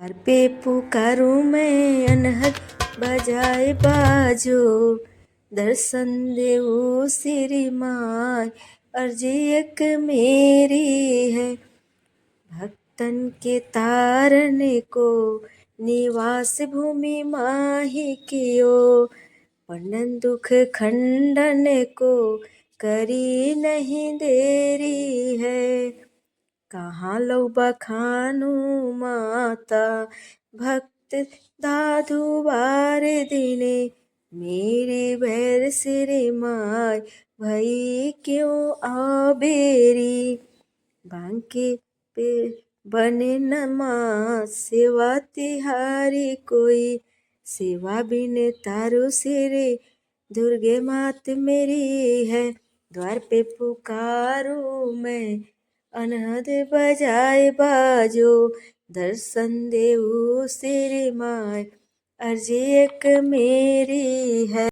द्वार पे पुकारूं मैं अनहद बजाए बाजो, दर्शन देऊ श्री माय अर्जी एक मेरी है। भक्तन के तारने को निवास भूमि माही कियो, पंडन दुख खंडन को करी नहीं देरी है। कहाँ लो बखानू माता भक्त दादू बार दिने, मेरी भैर सिरे माय भई क्यों आबेरी। बांके पे बने न माँ सेवा तिहारी कोई, सेवा बिन तारू सिरे दुर्गे मात मेरी है। द्वार पे पुकारू मैं अनहद बजाए बाजो, दर्शन देऊ श्री माय अर्जी एक मेरी है।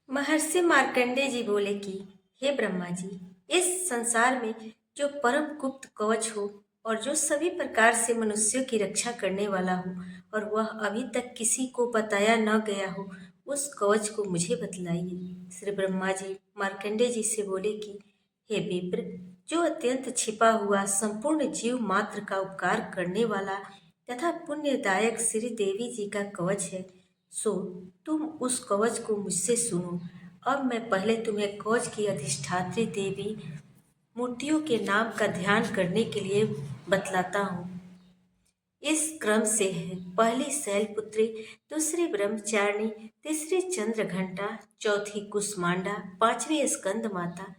महर्षि मार्कंडेय जी बोले कि हे ब्रह्मा जी, इस संसार में जो परम गुप्त कवच हो और जो सभी प्रकार से मनुष्यों की रक्षा करने वाला हो और वह अभी तक किसी को बताया न गया हो, उस कवच को मुझे बतलाइए। श्री ब्रह्मा जी मार्कंडेय जी से बोले कि हे विप्र, जो अत्यंत छिपा हुआ संपूर्ण जीव मात्र का उपकार करने वाला तथा पुण्यदायक श्री देवी जी का कवच है, सो तुम उस कवच को मुझसे सुनो। अब मैं पहले तुम्हें कवच की अधिष्ठात्री देवी मूर्तियों के नाम का ध्यान करने के लिए बतलाता हूँ। इस क्रम से है: पहली शैलपुत्री, दूसरी ब्रह्मचारिणी, तीसरी चंद्रघंटा, चौथी कुसमांडा, पांचवी स्कंद माता,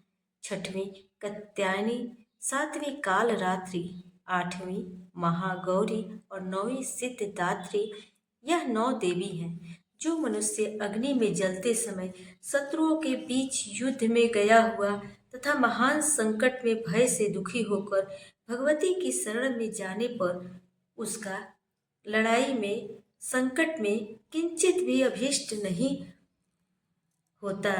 छठवीं कात्यायनी, सातवीं कालरात्रि, आठवीं महागौरी और नौवीं सिद्धदात्री। यह 9 देवी हैं जो मनुष्य अग्नि में जलते समय शत्रुओं के बीच युद्ध में गया हुआ तथा महान संकट में भय से दुखी होकर भगवती की शरण में जाने पर उसका लड़ाई में संकट में किंचित भी अभिष्ट नहीं होता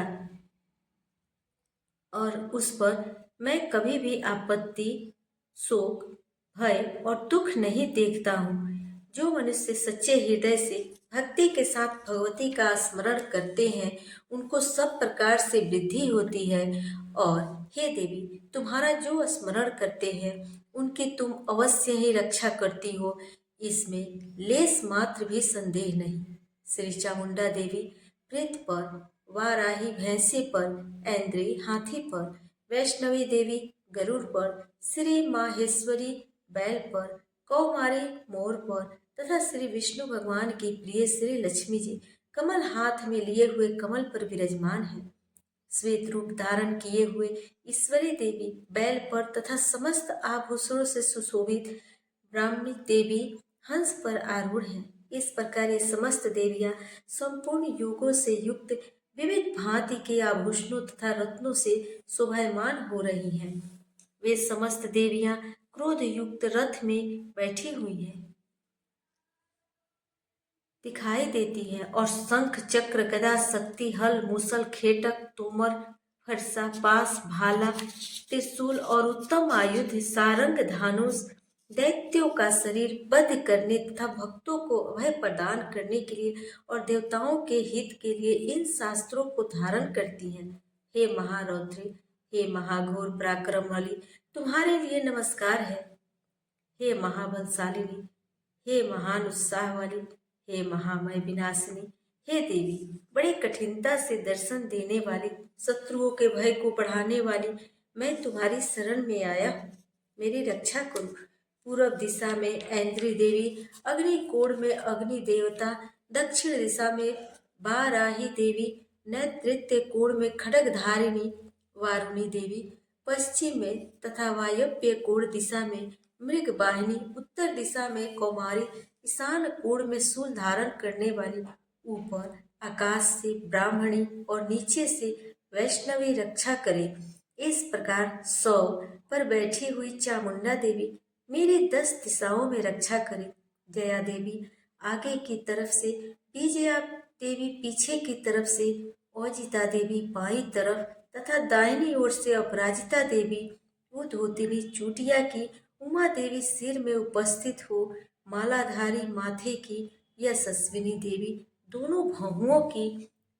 और उस पर मैं कभी भी आपत्ति, शोक, भय और दुख नहीं देखता हूँ। जो मनुष्य सच्चे हृदय से भक्ति के साथ भगवती का स्मरण करते हैं, उनको सब प्रकार से वृद्धि होती है। और हे देवी, तुम्हारा जो स्मरण करते हैं उनकी तुम अवश्य ही रक्षा करती हो, इसमें लेस मात्र भी संदेह नहीं। श्री चामुंडा देवी प्रेत पर, वाराही भैंसे पर, ऐन्द्री हाथी पर, वैष्णवी देवी गरुड़ पर, श्री माहेश्वरी बैल पर, कौमारी मोर पर तथा श्री विष्णु भगवान की प्रिय श्री लक्ष्मी जी कमल हाथ में लिए हुए कमल पर विराजमान है। श्वेत रूप धारण किए हुए ईश्वरी देवी बैल पर तथा समस्त आभूषणों से सुशोभित ब्राह्मणी देवी हंस पर आरूढ़ हैं। इस प्रकार ये समस्त देवियां संपूर्ण योगों से युक्त विविध भांति के आभूषणों तथा रत्नों से शोभायमान हो रही हैं। वे समस्त देवियां क्रोध युक्त रथ में बैठी हुई हैं, दिखाई देती हैं और शंख चक्र गदा शक्ति हल मूसल खेटक तोमर फरसा पास भाला त्रिशूल और उत्तम आयुध सारंग धानुष दैत्यों का शरीर बद्ध करने तथा भक्तों को अभय प्रदान करने के लिए और देवताओं के हित के लिए इन शास्त्रों को धारण करती हैं। हे महारौद्री, हे महाघोर पराक्रम वाली, तुम्हारे लिए नमस्कार है। हे महाबलशालिनी, हे महान उत्साह वाली, हे महामय विनाशिनी, हे देवी, बड़ी कठिनता से दर्शन देने वाली, शत्रुओं के भय को बढ़ाने वाली, मैं तुम्हारी शरण में आया हूँ, मेरी रक्षा करो। पूर्व दिशा में ऐन्द्री देवी, अग्निकोण में अग्नि देवता, दक्षिण दिशा में वाराही देवी, नैऋत्य कोण में खड्गधारिणी वारुणी देवी, पश्चिम में तथा वायव्य कोण दिशा में मृग वाहिनी, उत्तर दिशा में कौमारी, ईशान कोण में शूल धारण करने वाली, ऊपर आकाश से ब्राह्मणी और नीचे से वैष्णवी रक्षा करे। इस प्रकार 100 पर बैठी हुई चामुंडा देवी मेरी 10 दिशाओं में रक्षा करे। जया देवी आगे की तरफ से, विजया देवी पीछे की तरफ से, औजिता देवी बाईं तरफ तथा दाहिनी ओर से अपराजिता देवी, उद्योतिनी चूटिया की, उमा देवी सिर में उपस्थित हो मालाधारी माथे की यशस्विनी देवी, दोनों भौहों की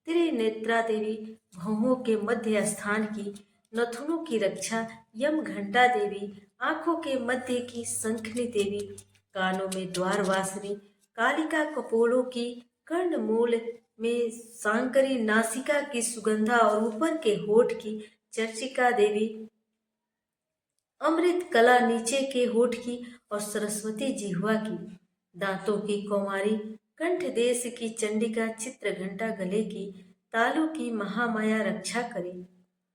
त्रिनेत्रा देवी, भौहों के मध्य स्थान की नथुनों की रक्षा यम घंटा देवी, आंखों के मध्य की शंखनी देवी, कानों में द्वारवासिनी कालिका, कपोलों की कर्णमूल में सांकरी, नासिका की सुगंधा और ऊपर के होठ की चर्चिका देवी, अमृत कला नीचे के होठ की और सरस्वती जिह्वा की, दांतों की कौमारी, कंठ देश की चंडिका, चित्र घंटा गले की, तालु की महामाया रक्षा करे,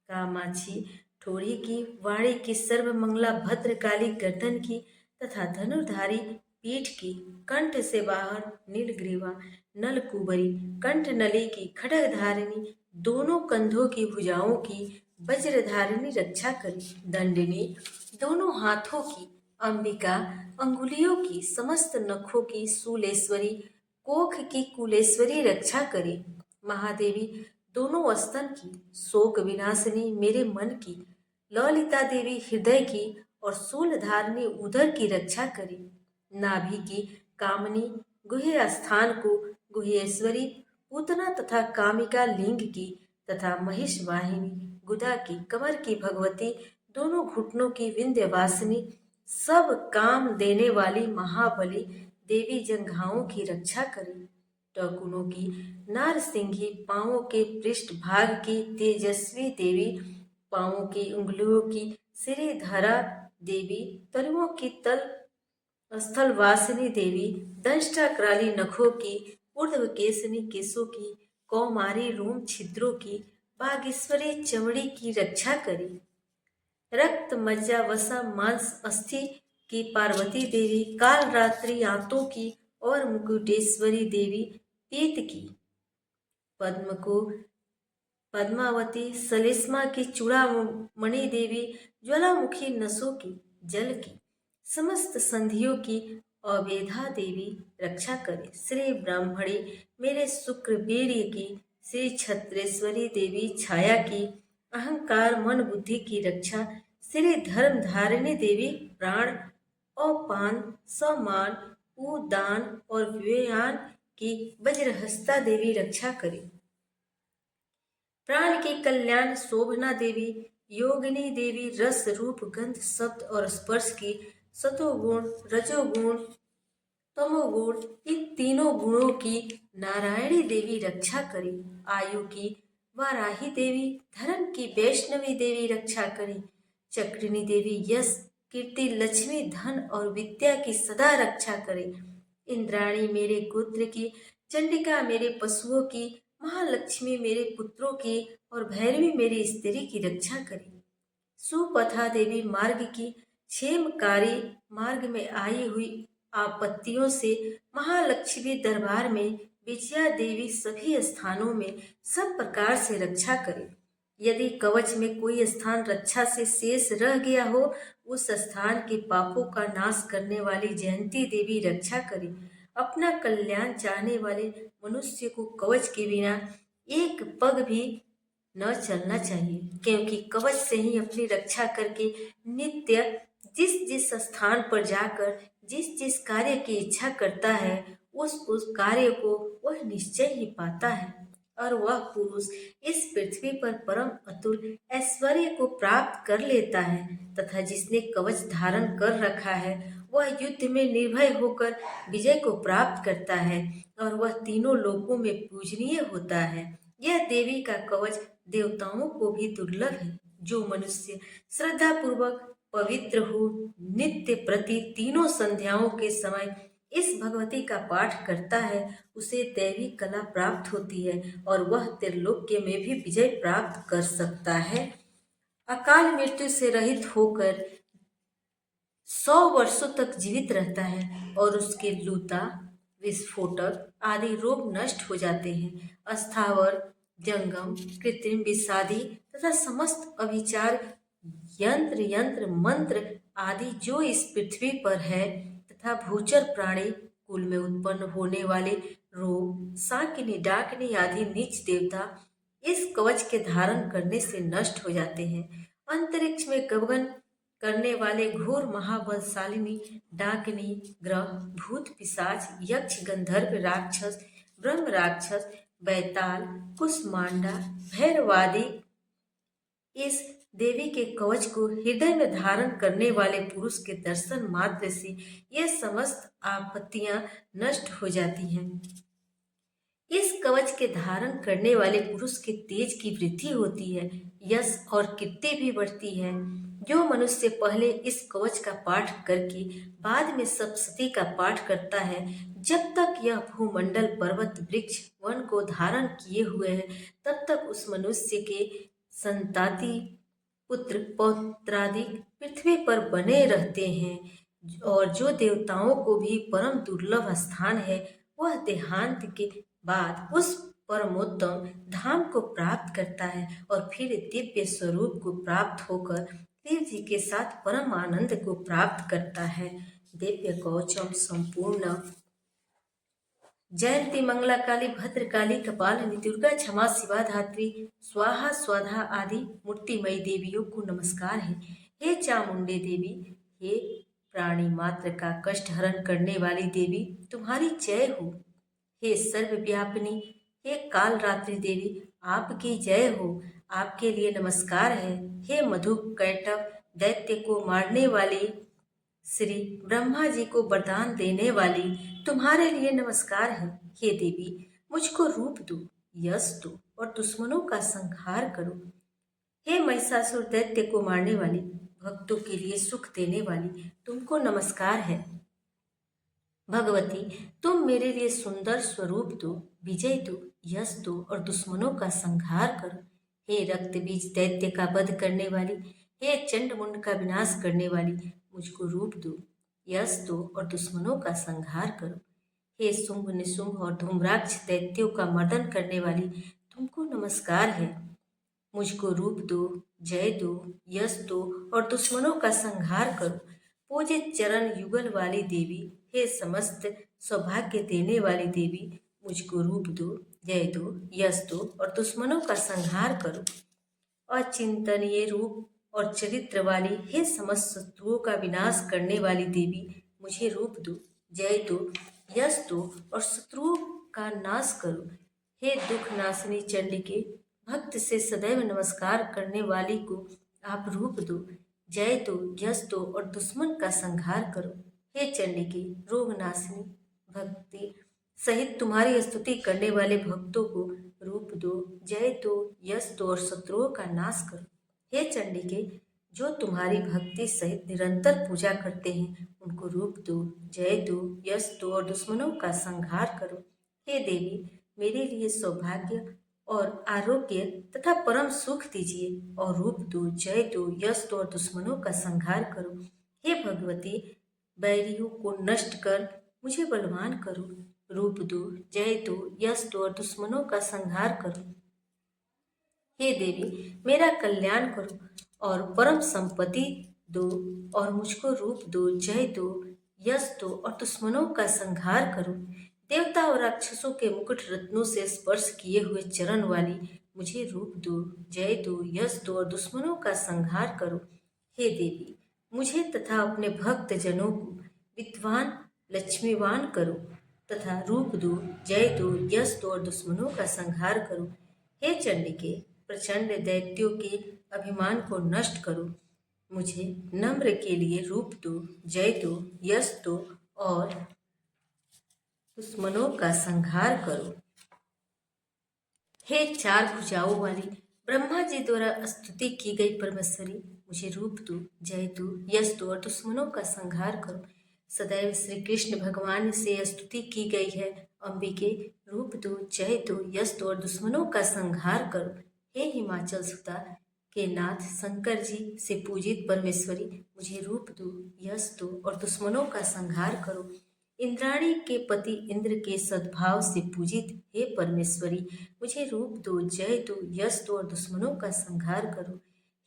कामाक्षी ठोड़ी की, वाणी की, सर्वमंगला भद्रकाली गर्दन की तथा धनुर्धारी पीठ की, कंठ से बाहर नीलग्रीवा नलकुबरी, कंठ नली की, खड्गधारिणी, दोनों कंधों की भुजाओं की वज्रधारिणी रक्षा करी, दंडिनी, दोनों हाथों की, अंबिका, अंगुलियों की, समस्त नखों की, शूलेश्वरी, कोख की कुलेश्वरी रक्षा करी, महादेवी, दोनों स्तन की, शोक विनाशिनी मेरे मन की, ललिता देवी हृदय की और शूलधारिणी उदर की रक्षा करी, नाभि की, कामनी, गुह्य स्थान को गुह्येश्वरी, पूतना तथा कामिका लिंग की तथा महिष वाहिनी, गुदा की, कमर की भगवती, दोनों घुटनों की विंध्यवासिनी, सब काम देने वाली महाबली देवी, जंघाओं की रक्षा करी, टकुनों की, नारसिंही, पांवों के पृष्ठ भाग की तेजस्वी देवी, पांवों की उंगलियों की श्रीधरा देवी, तलुओं की तल स्थल वासिनी देवी, दंष्टाक्राली नखों की, ऊर्ध्व केसनी केसों की, कौमारी रोम छिद्रों की, बागेश्वरी चमड़ी की रक्षा करी, रक्त मज्जा वसा मांस अस्थि की पार्वती देवी, काल रात्रि आंतों की और मुकुटेश्वरी देवी, पीत की, पद्म को पद्मावती, सलेस्मा की, चूड़ामणि देवी, ज्वालामुखी नसों की, जल की, समस्त संधियों की अवेधा देवी रक्षा करे, श्री ब्राह्मणी मेरे शुक्र वीर्य की, श्री छत्रेश्वरी देवी छाया की, अहंकार मन बुद्धि की रक्षा, श्री धर्म धारिणी देवी प्राण अपान समान उदान और व्ययान की वज्रहस्ता देवी रक्षा करे, प्राण की कल्याण शोभना देवी, योगिनी देवी, रस रूप गंध शब्द और स्पर्श की, सतोगुण रजोगुण तमोगुण, इन तीनों गुणों की नारायणी देवी रक्षा करी, आयु की वाराही देवी, धर्म की वैष्णवी देवी रक्षा करी, चक्रिणी देवी यश कीर्ति लक्ष्मी धन और विद्या की सदा रक्षा करे, इंद्राणी मेरे गोत्र की, चंडिका मेरे पशुओं की, महालक्ष्मी मेरे पुत्रों की और भैरवी मेरी स्त्री की रक्षा करे, सुपथा देवी मार्ग की, क्षेमकारी मार्ग में आई हुई आपत्तियों से, महालक्ष्मी दरबार में विजया देवी सभी स्थानों में सब प्रकार से रक्षा करे, यदि कवच में कोई स्थान रक्षा से शेष रह गया हो, उस स्थान के पापों का नाश करने वाली जयंती देवी रक्षा करे, अपना कल्याण चाहने वाले मनुष्य को कवच के बिना एक पग भी न चलना चाहिए, क्योंकि कवच से ही अपनी रक्षा करके नित्य जिस जिस स्थान पर जाकर जिस जिस कार्य की इच्छा करता है, उस कार्य को वह निश्चय ही पाता है और वह पुरुष इस पृथ्वी पर परम अतुल ऐश्वर्य को प्राप्त कर लेता है, तथा जिसने कवच धारण कर रखा है वह युद्ध में निर्भय होकर विजय को प्राप्त करता है और वह तीनों लोकों में पूजनीय होता है। यह देवी का कवच देवताओं को भी दुर्लभ है। जो मनुष्य श्रद्धा पूर्वक पवित्र हो, नित्य प्रति तीनों संध्याओं के समय इस भगवती का पाठ करता है, उसे दैवी कला प्राप्त होती है और वह त्रिलोक्य में भी विजय प्राप्त कर सकता है। अकाल मृत्यु से रहित होकर 100 वर्षों तक जीवित रहता है और उसके लूता, विस्फोटक आदि रोग नष्ट हो जाते हैं। अस्थावर, जंगम, कृत्रिम विषादी तथा समस्त अभिचार यंत्र मंत्र आदि जो इस पृथ्वी पर है तथा भूचर प्राणी कुल में उत्पन्न होने वाले रोग, साकिनी डाकिनी आदि नीच देवता इस कवच के धारण करने से नष्ट हो जाते हैं। अंतरिक्ष में गगन करने वाले घोर महाबलशालिनी डाकिनी ग्रह भूत पिशाच यक्ष गंधर्व राक्षस ब्रह्म राक्षस बैताल कुष्मांडा भैरवादी इस देवी के कवच को हृदय में धारण करने वाले पुरुष के दर्शन मात्र से ये समस्त आपत्तियां नष्ट हो जाती हैं। इस कवच के धारण करने वाले पुरुष के तेज की वृद्धि होती है, यश और कीर्ति भी बढ़ती है। जो मनुष्य पहले इस कवच का पाठ करके बाद में सप्तशती का पाठ करता है, जब तक यह भूमंडल पर्वत वृक्ष वन को धारण किए हुए है, तब तक उस मनुष्य के संताति पुत्र पौत्रादि पृथ्वी पर बने रहते हैं। और जो देवताओं को भी परम दुर्लभ स्थान है, वह देहांत के बाद उस परमोत्तम धाम को प्राप्त करता है और फिर दिव्य स्वरूप को प्राप्त होकर शिव जी के साथ परम आनंद को प्राप्त करता है। दिव्य कवचम संपूर्ण। जयंती मंगला काली भद्रकाली कपालिनी दुर्गा क्षमा शिवा धात्री स्वाहा स्वाधा आदि मूर्तिमयी देवियों को नमस्कार है। हे चामुंडे देवी, हे प्राणी मात्र का कष्ट हरण करने वाली देवी, तुम्हारी जय हो। हे सर्वव्यापिनी, हे काल रात्रि देवी, आपकी जय हो। आपके लिए नमस्कार है। हे मधु कैटव दैत्य को मारने वाली श्री ब्रह्मा जी को वरदान देने वाली, तुम्हारे लिए नमस्कार है। हे देवी, मुझको रूप दो, यश दो और दुश्मनों का संहार करो। हे महिषासुर दैत्य को मारने वाली, भक्तों के लिए सुख देने वाली, तुमको नमस्कार है। भगवती, तुम मेरे लिए सुंदर स्वरूप दो, विजय दो, यश दो और दुश्मनों का संहार करो। हे रक्त बीज दैत्य का वध करने वाली, हे चंड मुंड का विनाश करने वाली, मुझको रूप दो, यश दो और दुश्मनों का संहार करो। हे शुंभ निशुंभ और धूम्राक्ष दैत्यों का मर्दन करने वाली, तुमको नमस्कार है। मुझको रूप दो, जय दो, यश दो और दुश्मनों का संहार करो। पूजित चरण युगल वाली देवी, हे समस्त सौभाग्य देने वाली देवी, मुझको रूप दो, जय दो, यश दो और दुश्मनों का संहार करो। अचिंतनीय रूप और चरित्र वाली, हे समस्त शत्रुओं का विनाश करने वाली देवी, मुझे रूप दो, जय दो, यश दो और शत्रुओं का नाश करो। हे दुख नाशिनी चंडिके, भक्त से सदैव नमस्कार करने वाली को आप रूप दो, जय दो, यश दो और दुश्मन का संहार करो। हे चंडिके, रोग नाशिनी, भक्ति सहित तुम्हारी स्तुति करने वाले भक्तों को रूप दो, जय दो, यश दो और शत्रुओं का नाश करो। हे चंडिके, जो तुम्हारी भक्ति सहित निरंतर पूजा करते हैं, उनको रूप दो, जय दो, यश दो और दुश्मनों का संहार करो। हे देवी, मेरे लिए सौभाग्य और आरोग्य तथा परम सुख दीजिए और रूप दो, जय दो, यश दो और दुश्मनों का संहार करो। हे भगवती, बैरियों को नष्ट कर मुझे बलवान करो, रूप दो, जय दो, यश दो और दुश्मनों का संहार करो। हे देवी, मेरा कल्याण करो और परम संपत्ति दो और मुझको रूप दो, जय दो, यश दो और दुश्मनों का संहार करो। देवता और राक्षसों के मुकुट रत्नों से स्पर्श किए हुए चरण वाली, मुझे रूप दो, जय दो, यश दो और दुश्मनों का संहार करो। हे देवी, मुझे तथा अपने भक्त जनों को विद्वान लक्ष्मीवान करो तथा रूप दो, जय दो, यश दो और दुश्मनों का संहार करो। हे चंडिके, प्रचंड दैत्यों के अभिमान को नष्ट करो। मुझे नम्र के लिए रूप दो, जय दो, यश दो और दुश्मनों का संहार करो। हे चार भुजाओं वाली, ब्रह्मा जी द्वारा स्तुति की गई परमेश्वरी, मुझे रूप दो, जय दो, यश दो और दुश्मनों का संहार करो। सदैव श्री कृष्ण भगवान से स्तुति की गई है अंबिके, रूप दो, जय दो, यश दो और दुश्मनों का संहार करो। हे हिमाचल सुता के नाथ शंकर जी से पूजित परमेश्वरी, मुझे रूप दो, यश दो और दुश्मनों का संहार करो। इंद्राणी के पति इंद्र के सद्भाव से पूजित हे परमेश्वरी, मुझे रूप दो, जय दो, यश दो और दुश्मनों का संहार करो।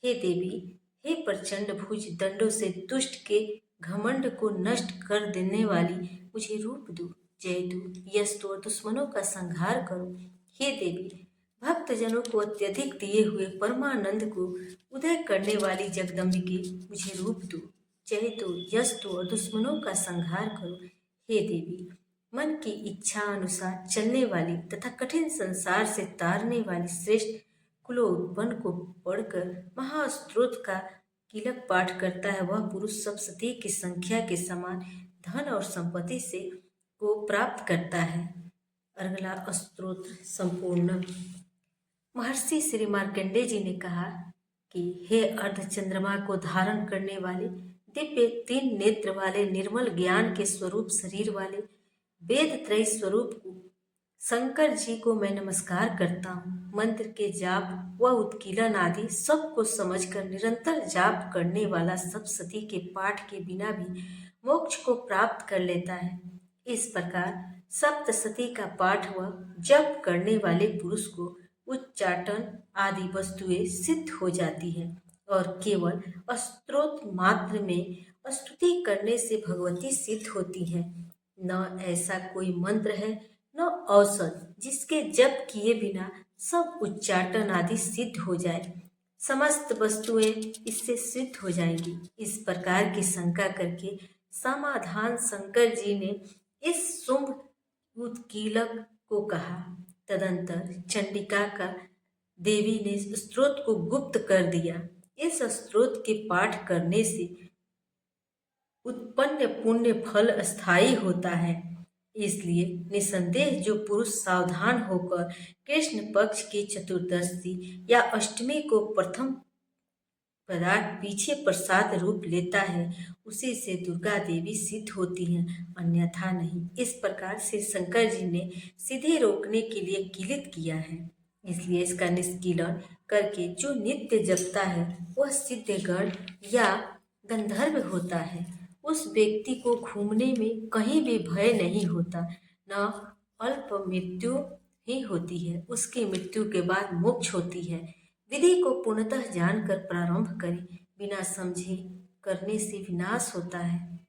हे देवी, हे प्रचंड भुज दंडों से दुष्ट के घमंड को नष्ट कर देने वाली, मुझे रूप दो, जय दो, यश दो और दुश्मनों का संहार करो। हे देवी, भक्तजनों को अत्यधिक दिए हुए परमानंद को उदय करने वाली जगदम्बिके, मुझे रूप दो, जय दो, यश दो और दुश्मनों का संहार करो। हे देवी, मन की इच्छा अनुसार चलने वाली तथा कठिन संसार से तारने वाली श्रेष्ठ कुलोत्पन्न को पढ़कर महास्त्रोत का कीलक पाठ करता है, वह पुरुष सब सती की संख्या के समान धन और संपत्ति से को प्राप्त करता है। अगला स्तोत्र संपूर्ण। महर्षि श्री मार्कंडेय जी ने कहा कि हे अर्ध चंद्रमा को धारण करने वाले, दिव्य 3 नेत्र वाले, निर्मल ज्ञान के स्वरूप शरीर वाले, वेद त्रय स्वरूप को शंकर जी को मैं नमस्कार करता हूँ। मंत्र के जाप व उत्कीलन आदि सबको समझकर निरंतर जाप करने वाला सब सती के पाठ के बिना भी मोक्ष को प्राप्त कर लेता है। इस प्रकार सप्तसती का पाठ व जप करने वाले पुरुष को उच्चाटन आदि वस्तुएं सिद्ध हो जाती है और केवल स्तोत्र मात्र में स्तुति करने से भगवती सिद्ध होती है। न ऐसा कोई मंत्र है न औषध जिसके जप किए बिना सब उच्चाटन आदि सिद्ध हो जाए, समस्त वस्तुएं इससे सिद्ध हो जाएंगी। इस प्रकार की शंका करके समाधान शंकर जी ने इस शुंभ उत्कीलक को कहा। तदंतर चंडिका का देवी ने स्तोत्र को गुप्त कर दिया। इस स्तोत्र के पाठ करने से उत्पन्न पुण्य फल स्थायी होता है। इसलिए निसंदेह जो पुरुष सावधान होकर कृष्ण पक्ष की चतुर्दशी या अष्टमी को प्रथम पदार्थ पीछे प्रसाद रूप लेता है, उसी से दुर्गा देवी सिद्ध होती हैं, अन्यथा नहीं। इस प्रकार से शंकर जी ने सीधे रोकने के लिए किलित किया है। इसलिए इसका निष्कीलन करके जो नित्य जपता है वह सिद्धगण या गंधर्व होता है। उस व्यक्ति को घूमने में कहीं भी भय नहीं होता, न अल्प मृत्यु ही होती है। उसकी मृत्यु के बाद मोक्ष होती है। विधि को पूर्णतः जानकर प्रारंभ करें, बिना समझे करने से विनाश होता है।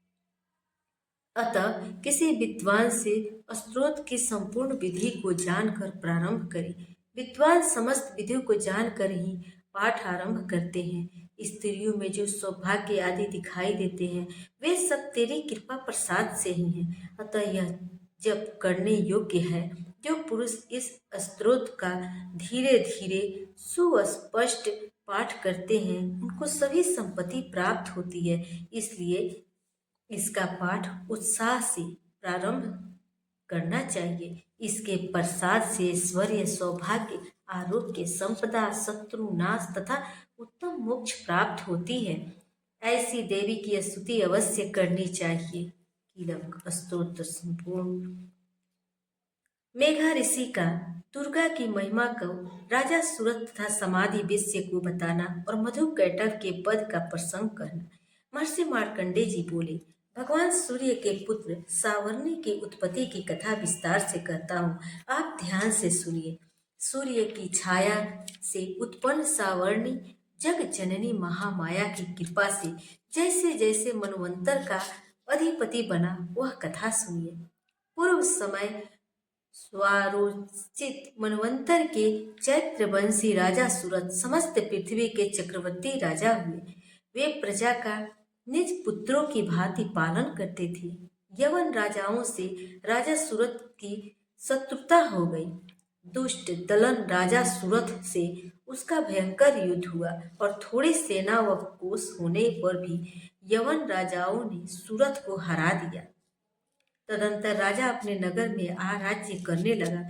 अतः किसी विद्वान से स्तोत्र की संपूर्ण विधि को जानकर प्रारंभ करें। विद्वान समस्त विधियों को जानकर ही पाठ आरंभ करते हैं। स्त्रियों में जो सौभाग्य आदि दिखाई देते हैं वे सब तेरी कृपा प्रसाद से ही हैं। अतः यह जप करने योग्य है। जो पुरुष इस स्तोत्र का धीरे धीरे सुस्पष्ट पाठ करते हैं उनको सभी संपत्ति प्राप्त होती है। इसलिए इसका पाठ उत्साह से प्रारंभ करना चाहिए। इसके प्रसाद से ऐश्वर्य, सौभाग्य, आरोग्य, संपदा, शत्रु नाश तथा उत्तम मोक्ष प्राप्त होती है। ऐसी देवी की स्तुति अवश्य करनी चाहिए। कीलक स्तोत्र संपूर्ण। मेघा ऋषि का दुर्गा की महिमा को राजा सूरत तथा समाधि विषय को बताना और मधु कैटव के पद का प्रसंग करना। महर्षि मार्कंडेय जी बोले, भगवान सूर्य के पुत्र सावर्णी की उत्पत्ति की कथा विस्तार से कहता हूँ, आप ध्यान से सुनिए। सूर्य की छाया से उत्पन्न सावर्णी जग जननी महामाया की कृपा से जैसे जैसे मनवंतर का अधिपति बना, वह कथा सुनिए। पूर्व समय स्वारोचित मनवंतर के चैत्रवंशी राजा सूरत समस्त पृथ्वी के चक्रवर्ती राजा हुए। वे प्रजा का निज पुत्रों की भांति पालन करते थे। यवन राजाओं से राजा सूरत की शत्रुता हो गई। दुष्ट दलन राजा सूरत से उसका भयंकर युद्ध हुआ और थोड़ी सेना व कोष होने पर भी यवन राजाओं ने सूरत को हरा दिया। तदंतर राजा अपने नगर में राज्य करने लगा,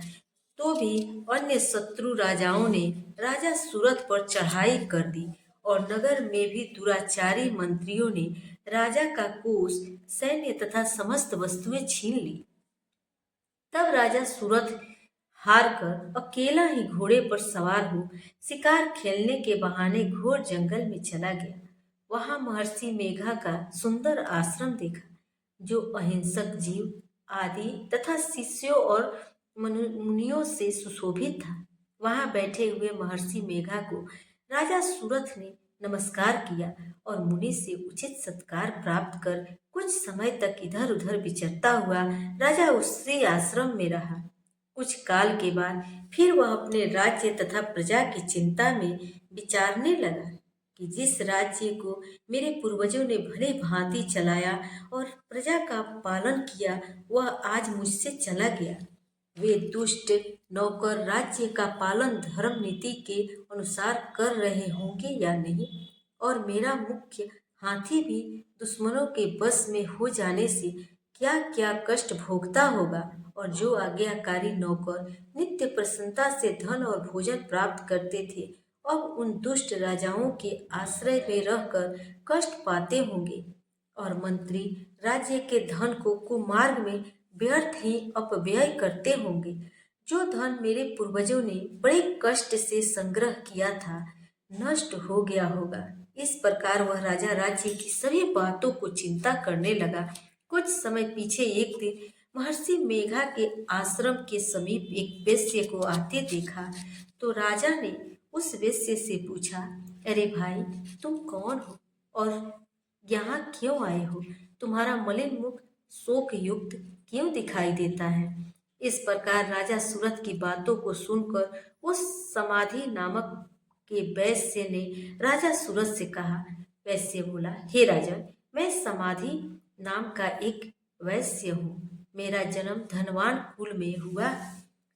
तो भी अन्य शत्रु राजाओं ने राजा सूरत पर चढ़ाई कर दी और नगर में भी दुराचारी मंत्रियों ने राजा का कोष, सैन्य तथा समस्त वस्तुएं छीन ली। तब राजा सूरत हार कर अकेला ही घोड़े पर सवार हो शिकार खेलने के बहाने घोर जंगल में चला गया। वहां महर्षि मेघा का सुंदर आश्रम देखा, जो अहिंसक जीव आदि तथा शिष्यों और मुनियों से सुशोभित था। वहां बैठे हुए महर्षि मेघा को राजा सूरत ने नमस्कार किया और मुनि से उचित सत्कार प्राप्त कर कुछ समय तक इधर उधर विचरता हुआ राजा उसी आश्रम में रहा। कुछ काल के बाद फिर वह अपने राज्य तथा प्रजा की चिंता में विचारने लगा कि जिस राज्य को मेरे पूर्वजों ने भले भांति चलाया और प्रजा का पालन किया, वह आज मुझसे चला गया। वे दुष्ट नौकर राज्य का पालन धर्म नीति के अनुसार कर रहे होंगे या नहीं, और मेरा मुख्य हाथी भी दुश्मनों के बस में हो जाने से क्या क्या कष्ट भोगता होगा। और जो आज्ञाकारी नौकर नित्य प्रसन्नता से धन और भोजन प्राप्त करते थे, अब उन दुष्ट राजाओं के आश्रय में रहकर कष्ट पाते होंगे। और मंत्री राज्य के धन को कुमार्ग में व्यर्थ ही अपव्यय करते होंगे। जो धन मेरे पूर्वजों ने बड़े कष्ट से संग्रह किया था, नष्ट हो गया होगा। इस प्रकार वह राजा राज्य की सभी बातों को चिंता करने लगा। कुछ समय पीछे एक दिन महर्षि मेघा के आश्रम के समीप एक वेश्या को आते देखा, तो राजा ने उस वेश्या से पूछा, अरे भाई, तुम कौन हो और यहाँ क्यों आए हो? तुम्हारा मलिन मुख शोक युक्त क्यों दिखाई देता है? इस प्रकार राजा सूरत की बातों को सुनकर उस समाधि नामक के वैश्य ने राजा सूरत से कहा। वैश्य बोला, हे राजन, मैं समाधि नाम का एक वैश्य हूँ। मेरा जन्म धनवान कुल में हुआ।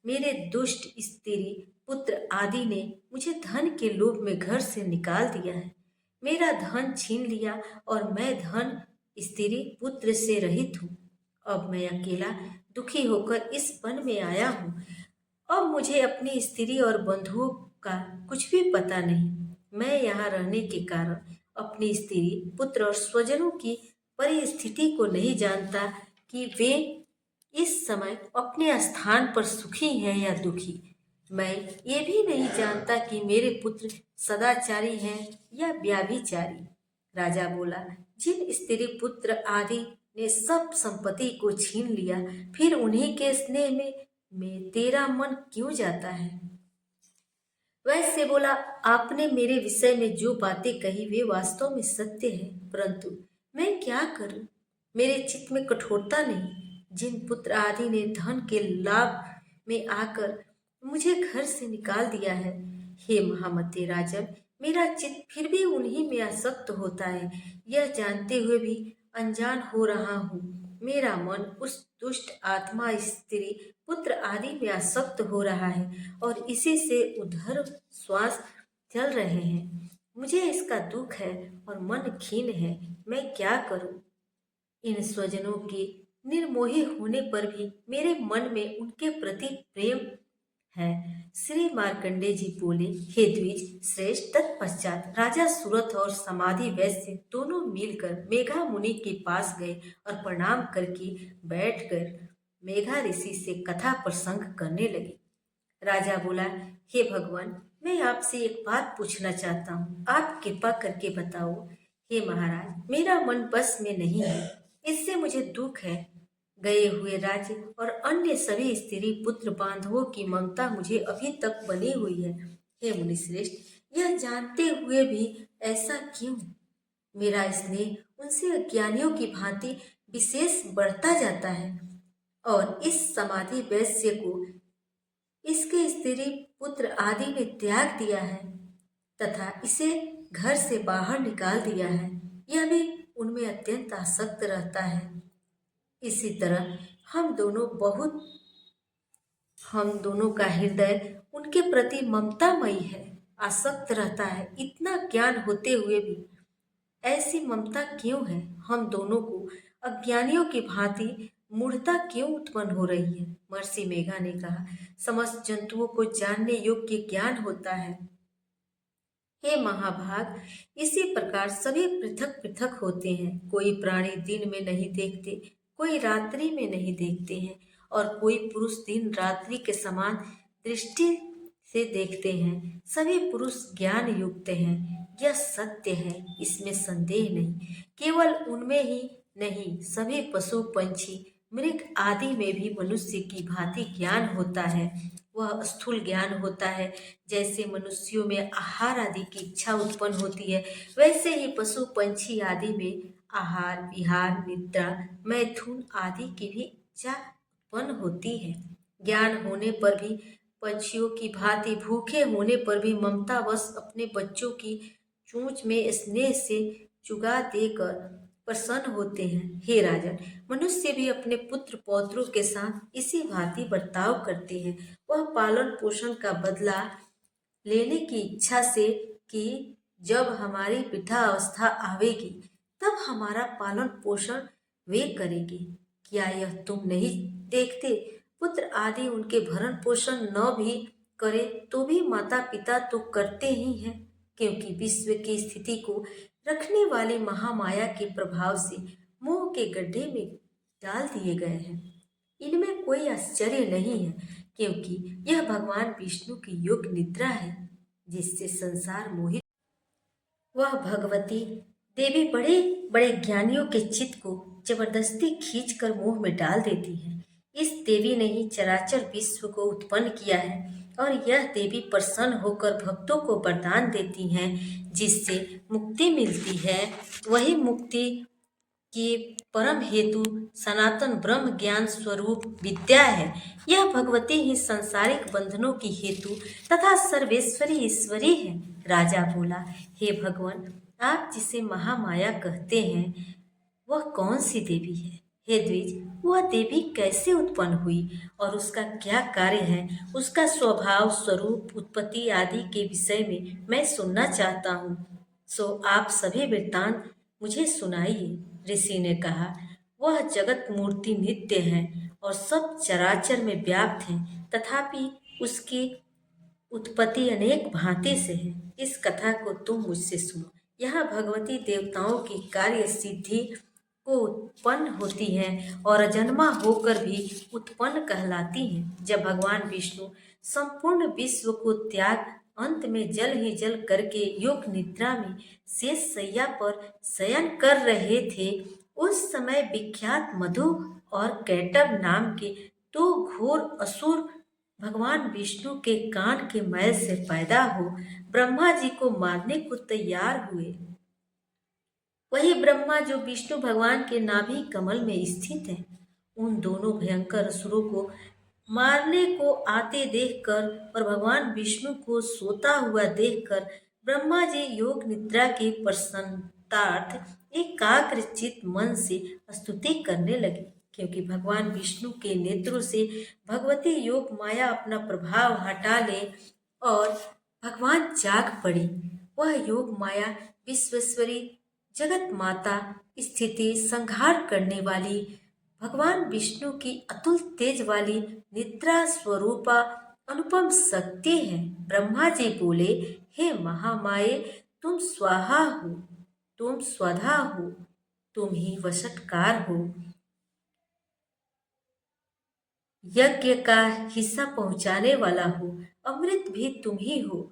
मेरे दुष्ट स्त्री पुत्र आदि ने मुझे धन के लोभ में घर से निकाल दिया है। मेरा धन छीन लिया और मैं धन स्त्री पुत्र से रहित हूँ। अब मैं अकेला दुखी होकर इस वन में आया हूँ। अब मुझे अपनी स्त्री और बंधुओं का कुछ भी पता नहीं। मैं यहाँ रहने के कारण अपनी स्त्री पुत्र और स्वजनों की परिस्थिति को नहीं जानता कि वे इस समय अपने स्थान पर सुखी हैं या दुखी। मैं ये भी नहीं जानता कि मेरे पुत्र सदाचारी हैं या व्याभिचारी। राजा बोला, जिन स्त्री पुत्र आदि ने सब संपत्ति को छीन लिया, फिर उन्हीं के स्नेह में तेरा मन क्यों जाता है? वैश्य बोला, आपने मेरे विषय में जो बातें कही वे वास्तव में सत्य है, परंतु मैं क्या करूं? मेरे चित्त में कठोरता नहीं। जिन पुत्र आदि ने धन के लाभ में आकर मुझे घर से निकाल दिया है, हे महामते राजन, मेरा चित्त फिर भी उन्हीं में आसक्त होता है। यह जानते हुए भी अनजान हो रहा हूँ। मेरा मन उस दुष्ट आत्मा स्त्री पुत्र आदि में आसक्त हो रहा है और इसी से उधर श्वास चल रहे हैं। मुझे इसका दुख है और मन खीन है। मैं क्या करूं? इन स्वजनों के निर्मोही होने पर भी मेरे मन में उनके प्रति प्रेम है। श्री मार्कंडे जी बोले, हे द्विज श्रेष्ठ, तत्पश्चात राजा सूरत और समाधि वैश्य दोनों मिलकर मेघा मुनि के पास गए और प्रणाम करके बैठकर मेघा ऋषि से कथा प्रसंग करने लगे। राजा बोला, हे भगवान, मैं आपसे एक बात पूछना चाहता हूँ, आप कृपा करके बताओ। हे महाराज, मेरा मन बस में नहीं है, इससे मुझे दुख है। गए हुए राज्य और अन्य सभी स्त्री पुत्र बांधवों की ममता मुझे अभी तक बनी हुई है। हे मुनिश्रेष्ठ, यह जानते हुए भी ऐसा क्यों? मेरा स्नेह उनसे अज्ञानियों की भांति विशेष बढ़ता जाता है और इस समाधि वैश्य को इसके स्त्री पुत्र आदि ने त्याग दिया है तथा इसे घर से बाहर निकाल दिया है। यह भी उनमें अत्यंत आसक्त रहता है। इसी तरह हम दोनों का हृदय उनके प्रति ममतामयी है, आसक्त रहता है। इतना ज्ञान होते हुए भी ऐसी ममता क्यों है? हम दोनों को अज्ञानियों की भांति मूढ़ता क्यों उत्पन्न हो रही है? महर्षि मेघा ने कहा, समस्त जंतुओं को जानने योग्य ज्ञान होता है। हे महाभाग, इसी प्रकार सभी पृथक पृथक होते हैं। कोई प्राणी दिन में नहीं देखते, कोई रात्रि में नहीं देखते हैं, और कोई पुरुष दिन रात्रि के समान दृष्टि से देखते हैं। सभी पुरुष ज्ञान युक्त हैं, यह सत्य है, इसमें संदेह नहीं। केवल उनमें ही नहीं, सभी पशु पंछी मृग आदि में भी मनुष्य की भांति ज्ञान होता है। वह स्थूल ज्ञान होता है। जैसे मनुष्यों में आहार आदि की इच्छा उत्पन्न होती है, वैसे ही पशु पंछी आदि में आहार विहार निद्रा मैथुन आदि की भी इच्छा उत्पन्न होती है। ज्ञान होने पर भी पक्षियों की भांति, भूखे होने पर भी ममतावश अपने बच्चों की चोंच में स्नेह से चुगा देकर प्रसन्न होते हैं। हे राजन, मनुष्य भी अपने पुत्र पौत्रों के साथ इसी भांति बर्ताव करते हैं। वह पालन पोषण का बदला लेने की इच्छा से कि जब हमारी वृद्धावस्था आवेगी तब हमारा पालन पोषण वे करेंगे। क्या यह तुम नहीं देखते? पुत्र आदि उनके भरण पोषण न भी करे तो भी माता पिता तो करते ही हैं, क्योंकि विश्व की स्थिति को रखने वाली महामाया के प्रभाव से मोह के गड्ढे में डाल दिए गए हैं। इनमें कोई आश्चर्य नहीं है, क्योंकि यह भगवान विष्णु की योग निद्रा है जिससे संसार मोहित। वह भगवती देवी बड़े बड़े ज्ञानियों के चित्त को जबरदस्ती खींचकर मोह में डाल देती है। इस देवी ने ही चराचर विश्व को उत्पन्न किया है और यह देवी प्रसन्न होकर भक्तों को वरदान देती हैं जिससे मुक्ति मिलती है। वही मुक्ति की परम हेतु सनातन ब्रह्म ज्ञान स्वरूप विद्या है। यह भगवती ही सांसारिक बंधनों की हेतु तथा सर्वेश्वरी ईश्वरी है। राजा बोला, हे भगवान, आप जिसे महामाया कहते हैं वह कौन सी देवी है? हे द्विज, वह देवी कैसे उत्पन्न हुई और उसका क्या कार्य है? उसका स्वभाव, स्वरूप, उत्पत्ति आदि के विषय में मैं सुनना चाहता हूँ। सो आप सभी वृत्तांत मुझे सुनाइए। ऋषि ने कहा, वह जगत मूर्ति नित्य है और सब चराचर में व्याप्त है, तथापि उसकी उत्पत्ति अनेक भांति से है। इस कथा को तुम मुझसे सुनो। यहाँ भगवती देवताओं की कार्य सिद्धि को उत्पन्न होती हैं और अजन्मा होकर भी उत्पन्न कहलाती हैं। जब भगवान विष्णु संपूर्ण विश्व को त्याग अंत में जल ही जल करके योग निद्रा में शेष शैया पर शयन कर रहे थे, उस समय विख्यात मधु और कैटभ नाम के दो घोर असुर भगवान विष्णु के कान के मैल से पैदा हो ब्रह्मा जी को मारने को तैयार हुए। वही ब्रह्मा जो विष्णु भगवान के नाभि कमल में स्थित है, उन दोनों भयंकर असुरों को मारने को आते देखकर और भगवान विष्णु को सोता हुआ देखकर ब्रह्मा जी योग निद्रा की प्रसन्नतार्थ एकाग्रचित मन से स्तुति करने लगे, क्योंकि भगवान विष्णु के नेत्रों से भगवती योग माया अपना प्रभाव हटा ले और भगवान जाग पड़ी। वह योग माया विश्वेश्वरी, जगत माता, स्थिति संहार करने वाली भगवान विष्णु की अतुल तेज वाली निद्रा स्वरूपा अनुपम शक्ति है। ब्रह्मा जी बोले, हे महामाये, तुम स्वाहा हो, तुम स्वधा हो, तुम ही वशटकार हो, यज्ञ का हिस्सा पहुंचाने वाला हो, अमृत भी तुम ही हो,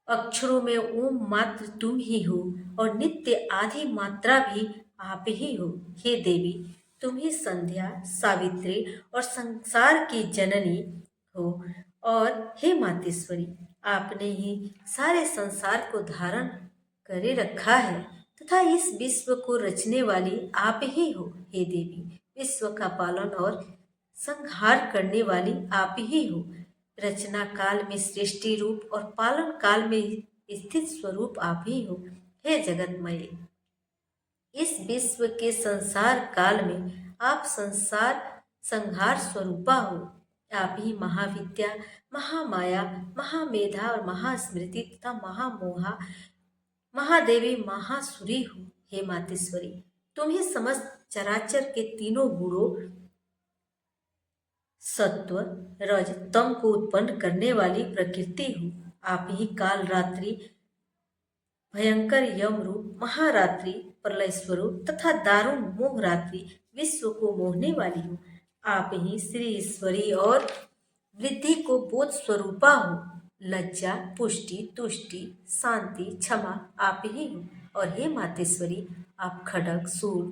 अक्षरों में ओम मात्र तुम ही हो और नित्य आदि मात्रा भी आप ही हो। हे देवी, तुम ही संध्या, सावित्री और संसार की जननी हो। और हे मातेश्वरी, आपने ही सारे संसार को धारण करे रखा है तथा इस विश्व को रचने वाली आप ही हो। हे देवी, विश्व का पालन और संहार करने वाली आप ही हो। रचना काल में सृष्टि रूप और पालन काल में स्थित स्वरूप आप ही हो। हे जगतमय, इस विश्व के संसार काल में आप संसार संहार स्वरूपा हो। आप ही महाविद्या, महामाया, महामेधा और महास्मृति तथा महामोहा, महादेवी, महासुरी हो। हे मातेश्वरी, तुम ही समस्त चराचर के तीनों गुणों सत्व, रज, तम को उत्पन्न करने वाली प्रकृति हो। आप ही काल रात्रि, भयंकर यम रूप, महारात्रि, प्रलय स्वरूप तथा दारुण मोह रात्रि विश्व को मोहने वाली हो। आप ही श्री ईश्वरी और वृद्धि को बोध स्वरूपा हो। लज्जा, पुष्टि, तुष्टि, शांति, क्षमा आप ही हो। और हे मातेश्वरी, आप खड्ग, सूल,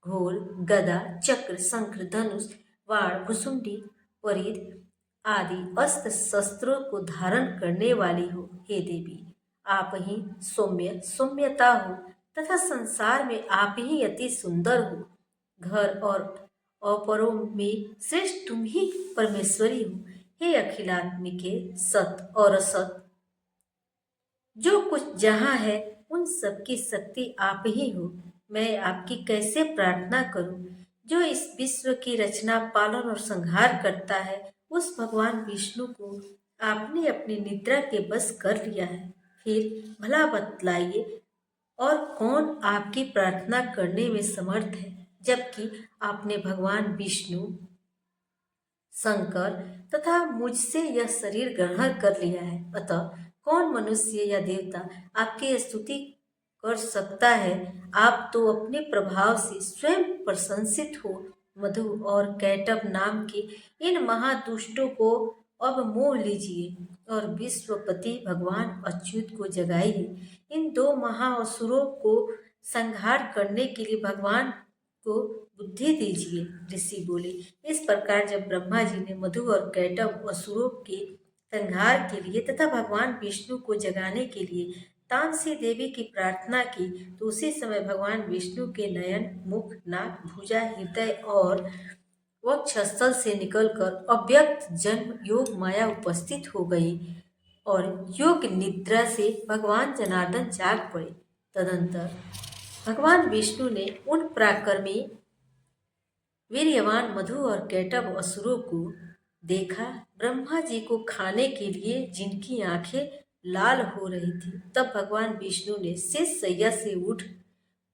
घोल, गदा, चक्र, शंख, धनुष, वाण, भुसुंडी, परिध आदि अस्त्र शस्त्रों को धारण करने वाली हो। हे देवी, आप ही सौम्य, सौम्यता हो तथा संसार में आप ही अति सुंदर हो। घर और और परों में श्रेष्ठ तुम ही परमेश्वरी हो। हे अखिलात्मिके सत और असत, जो कुछ जहाँ है उन सबकी शक्ति आप ही हो। मैं आपकी कैसे प्रार्थना करूं? जो इस विश्व की रचना, पालन और संहार करता है, उस भगवान विष्णु को आपने अपनी निद्रा के बस कर लिया है। फिर भला बतलाइए, और कौन आपकी प्रार्थना करने में समर्थ है, जबकि आपने भगवान विष्णु, शंकर तथा मुझसे यह शरीर ग्रहण कर लिया है। अतः कौन मनुष्य या देवता आपकी स्तुति कर सकता है? आप तो अपने प्रभाव से स्वयं प्रशंसित हो। मधु और कैटव नाम के इन महादुष्टों को अब मोह लीजिए और विश्वपति भगवान अच्युत को जगाइए। इन दो महाअसुरों को संहार करने के लिए भगवान को बुद्धि दीजिए। ऋषि बोले। इस प्रकार जब ब्रह्मा जी ने मधु और कैटव असुरों के संहार के लिए तथा भगवान विष्णु को जगाने के लिए तामसी देवी की प्रार्थना की, तो उसी समय भगवान विष्णु के नयन, मुख, नाक, भुजा, हृदय और वक्षस्थल से निकलकर अव्यक्त जन्म योग माया उपस्थित हो गई और योग निद्रा से भगवान जनार्दन जाग पड़े। तदंतर भगवान विष्णु ने उन पराक्रमी वीर्यवान मधु और कैटव असुरों को देखा, ब्रह्मा जी को खाने के लिए जिनकी आंखें लाल हो रही थी। तब भगवान विष्णु ने शेष शैया से उठ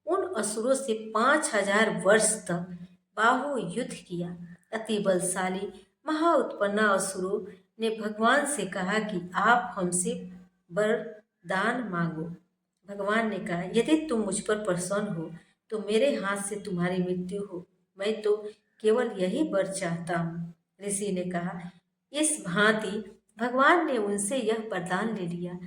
उन असुरों से 5000 वर्ष तक बाहु युद्ध किया। अति बलशाली महाउत्पन्ना असुरों ने भगवान से कहा कि आप हमसे वरदान मांगो। भगवान ने कहा, यदि तुम मुझ पर प्रसन्न हो तो मेरे हाथ से तुम्हारी मृत्यु हो। मैं तो केवल यही वर चाहता हूँ। ऋषि ने कहा। इस भांति भगवान ने उनसे यह वरदान ले लिया।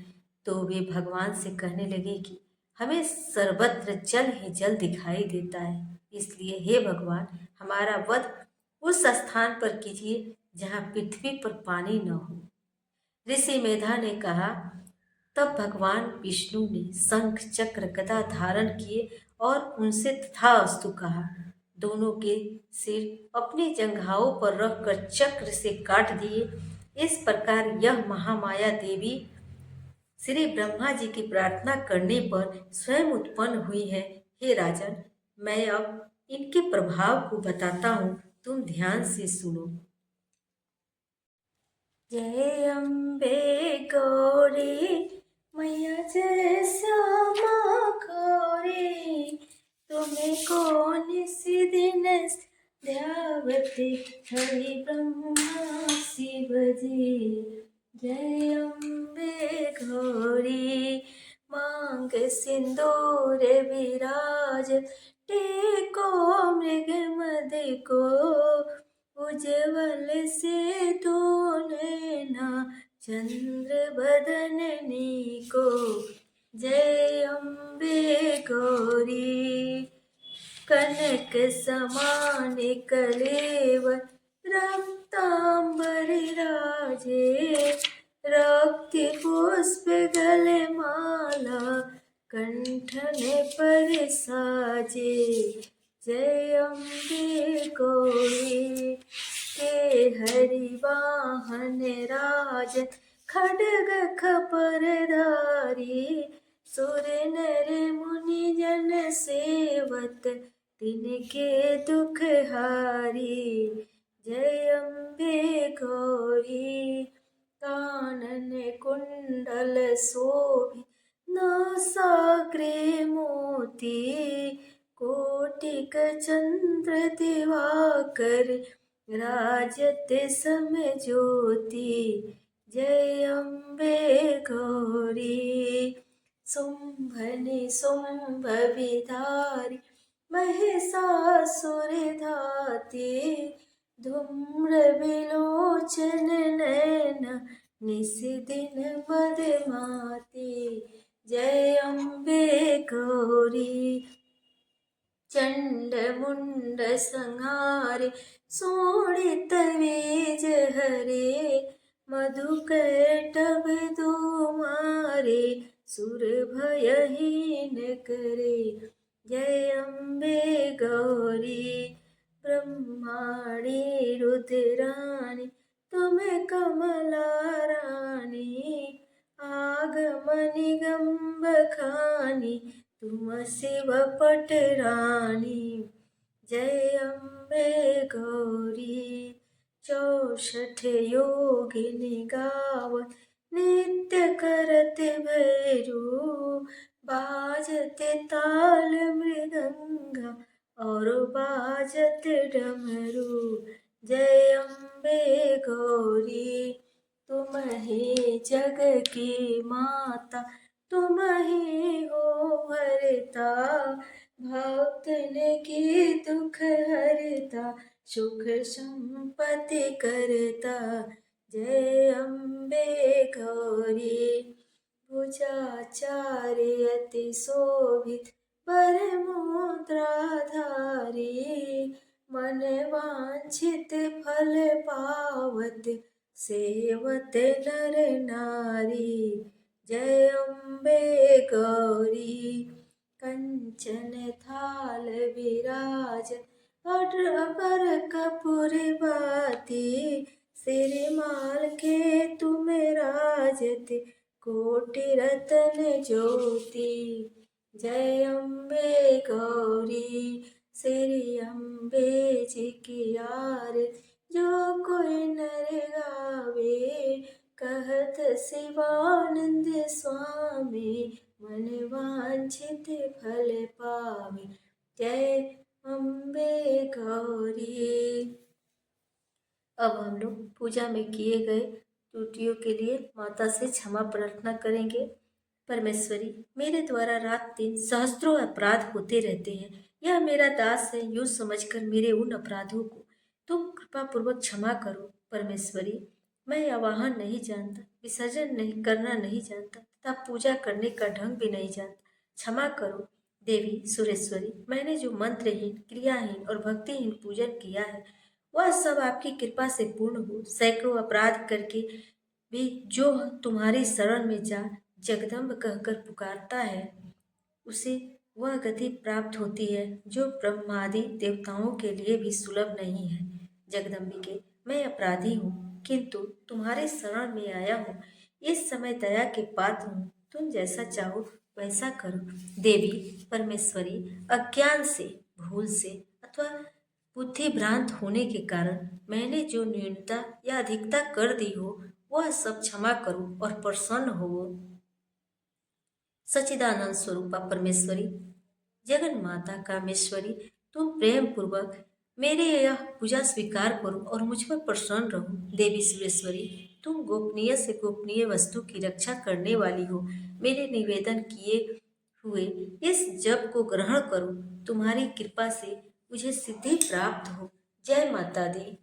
तो वे भगवान से कहने लगे कि हमें सर्वत्र जल ही जल दिखाई देता है, इसलिए हे भगवान, हमारा वध उस स्थान पर कीजिए जहाँ पृथ्वी पर पानी न हो। ऋषि मेधा ने कहा। तब भगवान विष्णु ने शंख चक्र गदा धारण किए और उनसे तथास्तु कहा। दोनों के सिर अपनी जंघाओं पर रखकर चक्र से काट दिए। इस प्रकार यह महामाया देवी श्री ब्रह्मा जी की प्रार्थना करने पर स्वयं उत्पन्न हुई है। हे राजन, मैं अब इनके प्रभाव को बताता हूँ, तुम ध्यान से सुनो। जय अम्बे गौरी मैया, जय श्यामा गौरी, तुम्हें कौन सी दिन ध्यावती हरि ब्रह्मा शिव जी। जय अम्बे गौरी मांग सिंदूर विराज, टेको मृग मद को उज्जवल से तो नैना चंद्र बदननी को। जय अम्बे गौरी कनक समान कलेवर रक्तांबर राजे, रक्त पुष्प गले माला कंठन पर साजे। जय अम्बे गौरी के हरि वाहन राज, खड्ग खपर धारी, सुर नर मुनि जन सेवत तिनके दुख हारी। जय अम्बे गौरी कानन कुंडल शोभि, नासाग्रे मोती, कोटिक चंद्र दिवाकर, राजत सम ज्योति। जय अम्बे गौरी शुंभनि शुंभ विधारी, महिषासुर धाती, धूम्र विलोचन नैना निस दिन मदमाती। जय अम्बे गौरी चंड मुंड संहारे, शोणित बीज हरे, मधुकैटभ दो मारे, सुर भयहीन करे। जय अम्बे गौरी ब्रह्माणी रुद्राणी तुम कमला रानी, आगमनि गंब खानी तुम शिव पटरानी। जय अम्बे गौरी 64 योगिनी गावत नित्य करते भैरू, बाजते ताल मृदंगा और बाजत डमरू। जय अम्बे गौरी तुम ही जग की माता, तुम ही हो हरता, भक्तन की दुख हरता, सुख संपत्ति करता। जय अम्बे गौरी भुजाचार्य अति शोभित वर मुद्राधारी, मन वांछित फल पावत सेवत नर नारी। जय अम्बे गौरी कंचन थाल विराज अबर कपूर बाती, सिरमाल के तुम राजत कोटि रतन ज्योति। जय अम्बे गौरी श्री अम्बे जी की यार जो कोई नर गावे, कहत शिवानंद स्वामी मन वांछित फल पावे। जय अम्बे गौरी। अब हम लोग पूजा में किए गए त्रुटियों के लिए माता से क्षमा प्रार्थना करेंगे। परमेश्वरी, मेरे द्वारा रात दिन सहस्त्रों अपराध होते रहते हैं, यह मेरा दास है यूँ समझकर मेरे उन अपराधों को तुम कृपा पूर्वक क्षमा करो। परमेश्वरी, मैं आवाहन नहीं जानता, विसर्जन नहीं करना नहीं जानता तथा पूजा करने का ढंग भी नहीं जानता, क्षमा करो। देवी सुरेश्वरी, मैंने जो मंत्रहीन, क्रियाहीन और भक्तिहीन पूजन किया है वह सब आपकी कृपा से पूर्ण हो। सैकड़ों अपराध करके भी जो तुम्हारी शरण में जा जगदम्ब कहकर पुकारता है उसे वह गति प्राप्त होती है जो ब्रह्मादि देवताओं के लिए भी सुलभ नहीं है। जगदम्बिके, मैं अपराधी हूँ किंतु तुम्हारे शरण में आया हूँ। इस समय दया के पात्र हूँ, तुम जैसा चाहो वैसा करो। देवी परमेश्वरी, अज्ञान से, भूल से अथवा बुद्धि भ्रांत होने के कारण मैंने जो न्यूनता या अधिकता कर दी हो वह सब क्षमा करो और प्रसन्न हो। सच्चिदानंद स्वरूपा परमेश्वरी, जगन माता कामेश्वरी, तुम प्रेम पूर्वक मेरे यह पूजा स्वीकार करो और मुझ पर प्रसन्न रहो। देवी सुरेश्वरी, तुम गोपनीय से गोपनीय वस्तु की रक्षा करने वाली हो। मेरे निवेदन किए हुए इस जप को ग्रहण करो, तुम्हारी कृपा से मुझे सिद्धि प्राप्त हो। जय माता दी।